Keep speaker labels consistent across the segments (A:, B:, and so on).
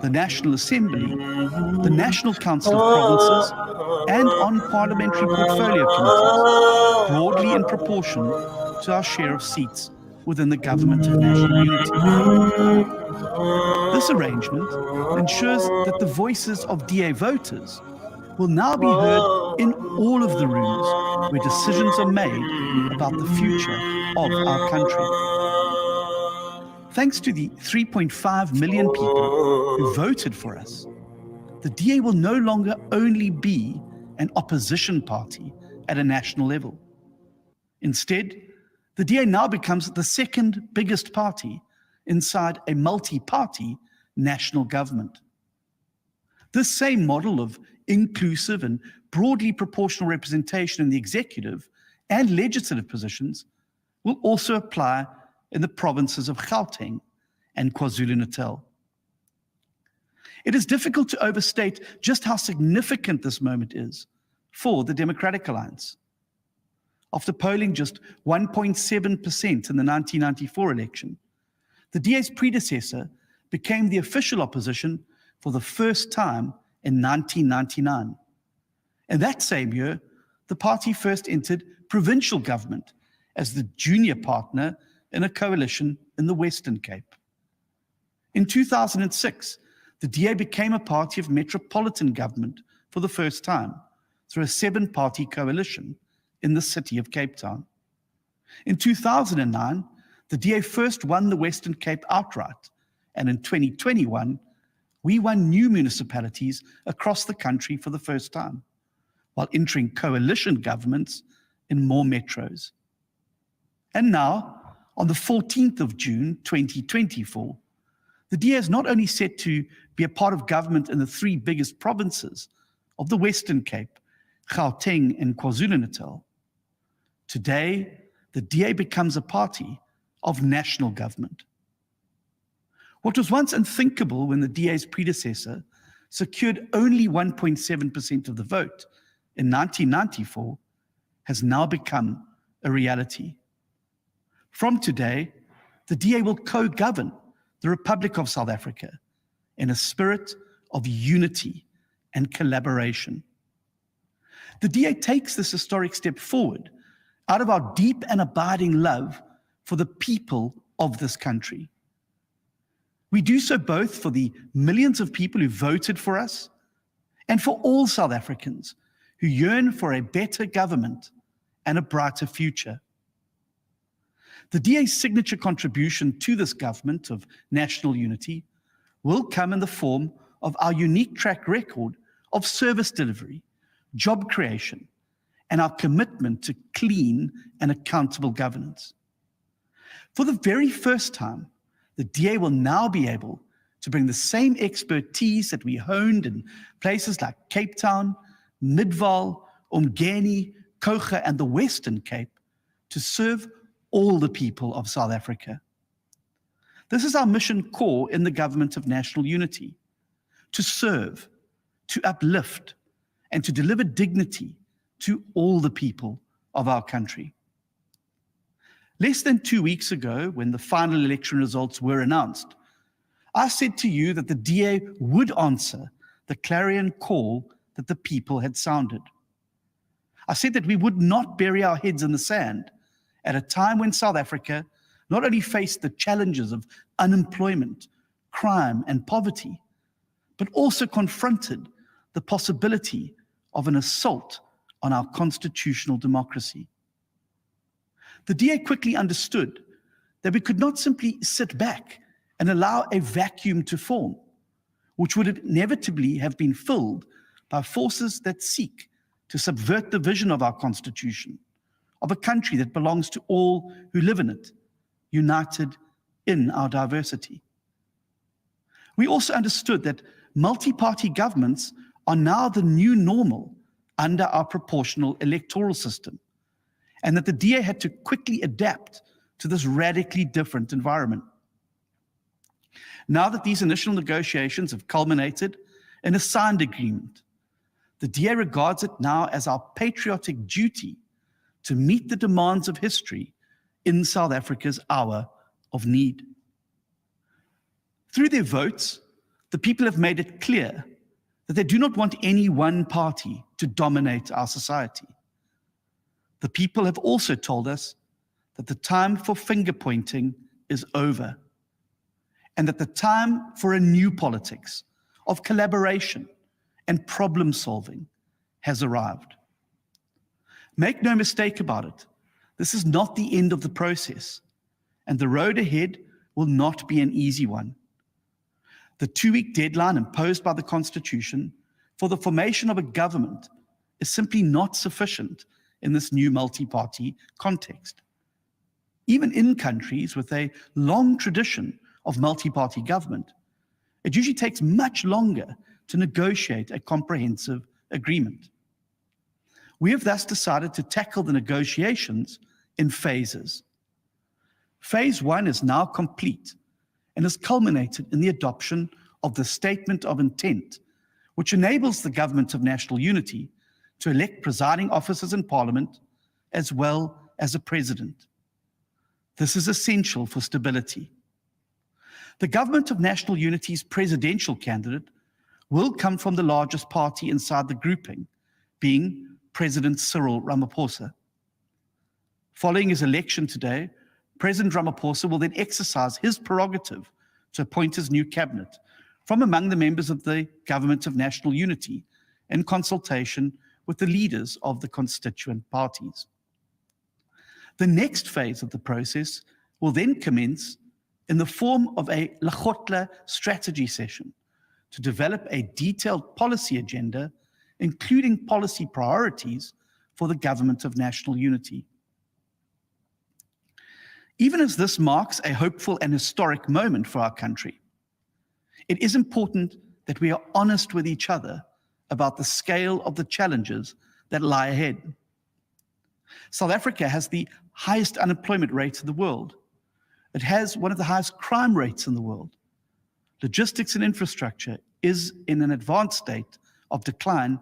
A: the National Assembly, the National Council of Provinces, and on parliamentary portfolio committees, broadly in proportion to our share of seats within the Government of National Unity. This arrangement ensures that the voices of DA voters will now be heard in all of the rooms where decisions are made about the future of our country. Thanks to the 3.5 million people who voted for us, the DA will no longer only be an opposition party at a national level. Instead, the DA now becomes the second biggest party inside a multi-party national government. This same model of inclusive and broadly proportional representation in the executive and legislative positions will also apply in the provinces of Gauteng and KwaZulu-Natal. It is difficult to overstate just how significant this moment is for the Democratic Alliance. After polling just 1.7% in the 1994 election, the DA's predecessor became the official opposition for the first time in 1999. In that same year, the party first entered provincial government as the junior partner in a coalition in the Western Cape. In 2006, the DA became a party of metropolitan government for the first time through a 7-party coalition in the city of Cape Town. In 2009, the DA first won the Western Cape outright, and in 2021, we won new municipalities across the country for the first time, while entering coalition governments in more metros. And now, on the 14th of June 2024, the DA is not only set to be a part of government in the 3 biggest provinces of the Western Cape, Gauteng and KwaZulu-Natal. Today, the DA becomes a party of national government. What was once unthinkable when the DA's predecessor secured only 1.7% of the vote in 1994 has now become a reality. From today, the DA will co-govern the Republic of South Africa in a spirit of unity and collaboration. The DA takes this historic step forward out of our deep and abiding love for the people of this country. We do so both for the millions of people who voted for us and for all South Africans who yearn for a better government and a brighter future. The DA's signature contribution to this government of national unity will come in the form of our unique track record of service delivery, job creation, and our commitment to clean and accountable governance. For the very first time, the DA will now be able to bring the same expertise that we honed in places like Cape Town, Midvaal, Umgeni, Kocha, and the Western Cape to serve all the people of South Africa. This is our mission core in the Government of National Unity: to serve, to uplift, and to deliver dignity to all the people of our country. Less than 2 weeks ago, when the final election results were announced, I said to you that the DA would answer the clarion call that the people had sounded. I said that we would not bury our heads in the sand at a time when South Africa not only faced the challenges of unemployment, crime, and poverty, but also confronted the possibility of an assault on our constitutional democracy. The DA quickly understood that we could not simply sit back and allow a vacuum to form, which would inevitably have been filled by forces that seek to subvert the vision of our Constitution, of a country that belongs to all who live in it, united in our diversity. We also understood that multi-party governments are now the new normal under our proportional electoral system, and that the DA had to quickly adapt to this radically different environment. Now that these initial negotiations have culminated in a signed agreement, the DA regards it now as our patriotic duty to meet the demands of history in South Africa's hour of need. Through their votes, The people have made it clear that they do not want any one party to dominate our society. The people have also told us that the time for finger pointing is over, and that the time for a new politics of collaboration and problem solving has arrived. Make no mistake about it, this is not the end of the process, and the road ahead will not be an easy one. The 2-week deadline imposed by the Constitution for the formation of a government is simply not sufficient in this new multi-party context. Even in countries with a long tradition of multi-party government, it usually takes much longer to negotiate a comprehensive agreement. We have thus decided to tackle the negotiations in phases. Phase 1 is now complete and has culminated in the adoption of the Statement of Intent, which enables the Government of National Unity to elect presiding officers in Parliament as well as a president. This is essential for stability. The Government of National Unity's presidential candidate will come from the largest party inside the grouping, being President Cyril Ramaphosa. Following his election today, President Ramaphosa will then exercise his prerogative to appoint his new cabinet from among the members of the Government of National Unity in consultation with the leaders of the constituent parties. The next phase of the process will then commence in the form of a Lekgotla strategy session to develop a detailed policy agenda, including policy priorities for the Government of National Unity. Even as this marks a hopeful and historic moment for our country, it is important that we are honest with each other about the scale of the challenges that lie ahead. South Africa has the highest unemployment rate in the world. It has one of the highest crime rates in the world. Logistics and infrastructure is in an advanced state of decline,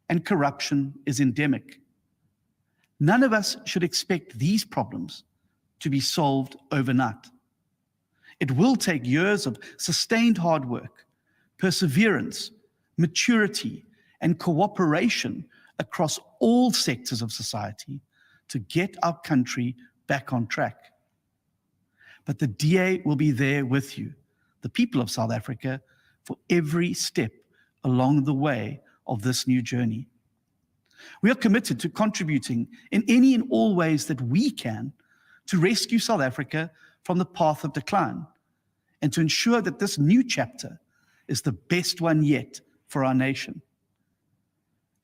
A: and corruption is endemic. None of us should expect these problems to be solved overnight. It will take years of sustained hard work, perseverance, maturity, and cooperation across all sectors of society to get our country back on track. But the DA will be there with you, the people of South Africa, for every step along the way of this new journey. We are committed to contributing in any and all ways that we can to rescue South Africa from the path of decline and to ensure that this new chapter is the best one yet for our nation.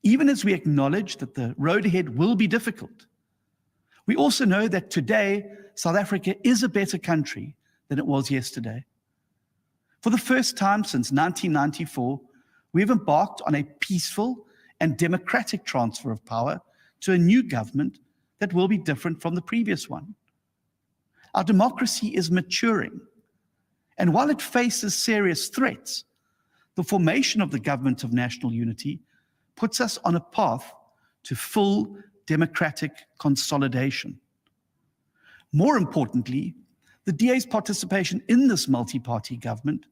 A: Even as we acknowledge that the road ahead will be difficult, we also know that today South Africa is a better country than it was yesterday. For the first time since 1994, we have embarked on a peaceful and democratic transfer of power to a new government that will be different from the previous one. Our democracy is maturing, and while it faces serious threats, the formation of the Government of National Unity puts us on a path to full democratic consolidation. More importantly, the DA's participation in this multi-party government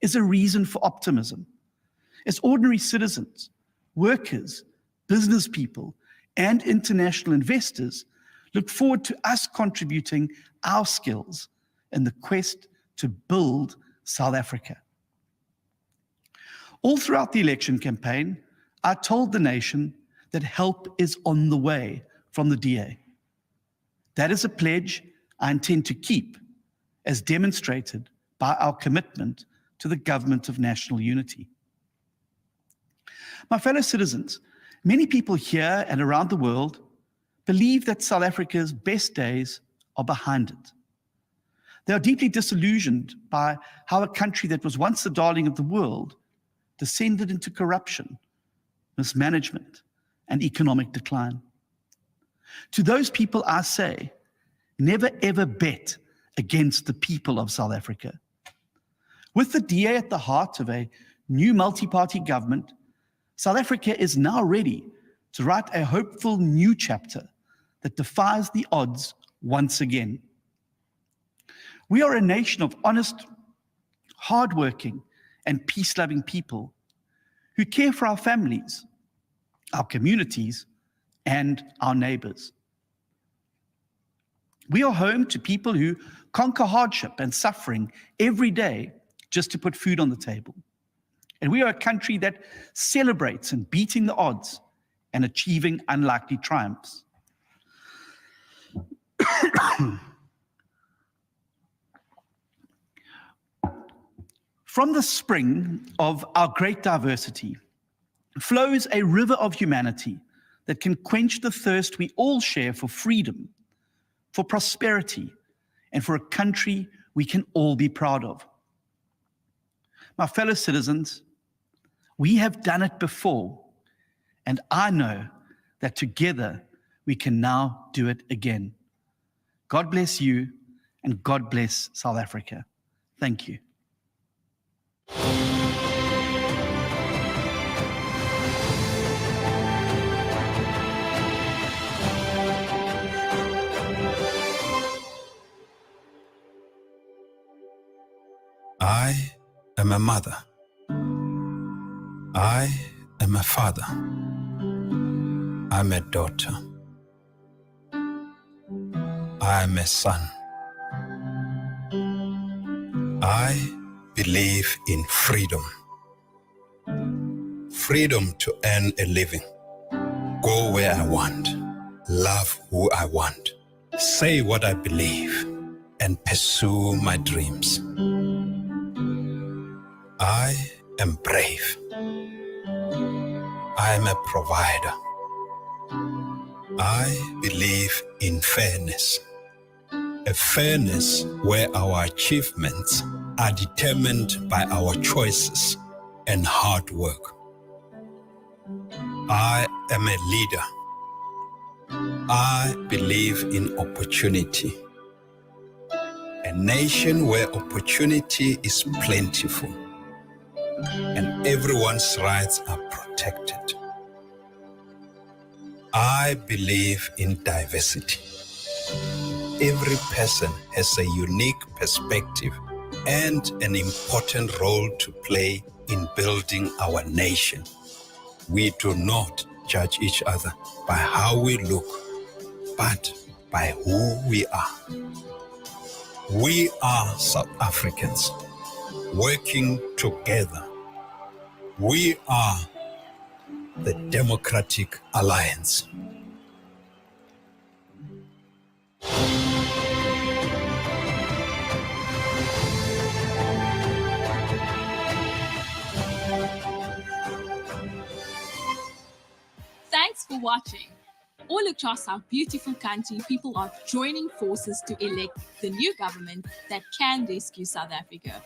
A: is a reason for optimism. As ordinary citizens, workers, business people, and international investors look forward to us contributing our skills in the quest to build South Africa. All throughout the election campaign, I told the nation that help is on the way from the DA. That is a pledge I intend to keep, as demonstrated by our commitment to the Government of National Unity. My fellow citizens, many people here and around the world believe that South Africa's best days are behind it. They are deeply disillusioned by how a country that was once the darling of the world descended into corruption, mismanagement, and economic decline. To those people, I say, never ever bet against the people of South Africa. With the DA at the heart of a new multi-party government, South Africa is now ready to write a hopeful new chapter that defies the odds once again. We are a nation of honest, hardworking, and peace-loving people who care for our families, our communities, and our neighbors. We are home to people who conquer hardship and suffering every day just to put food on the table. And we are a country that celebrates in beating the odds and achieving unlikely triumphs. From the spring of our great diversity flows a river of humanity that can quench the thirst we all share for freedom, for prosperity, and for a country we can all be proud of. My fellow citizens, we have done it before, and I know that together we can now do it again. God bless you, and God bless South Africa. Thank you.
B: I am a mother. I am a father. I'm a daughter. I am a son. I believe in freedom. Freedom to earn a living, go where I want, love who I want, say what I believe, and pursue my dreams. I am brave. I am a provider. I believe in fairness. A fairness where our achievements are determined by our choices and hard work. I am a leader. I believe in opportunity. A nation where opportunity is plentiful and everyone's rights are protected. I believe in diversity. Every person has a unique perspective and an important role to play in building our nation. We do not judge each other by how we look, but by who we are. We are South Africans working together. We are the Democratic Alliance.
C: Thanks for watching. All across our beautiful country, people are joining forces to elect the new government that can rescue South Africa.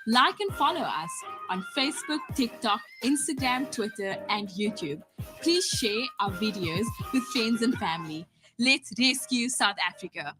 C: Like and follow us on Facebook, TikTok, Instagram, Twitter, and YouTube. Please share our videos with friends and family. Let's rescue South Africa.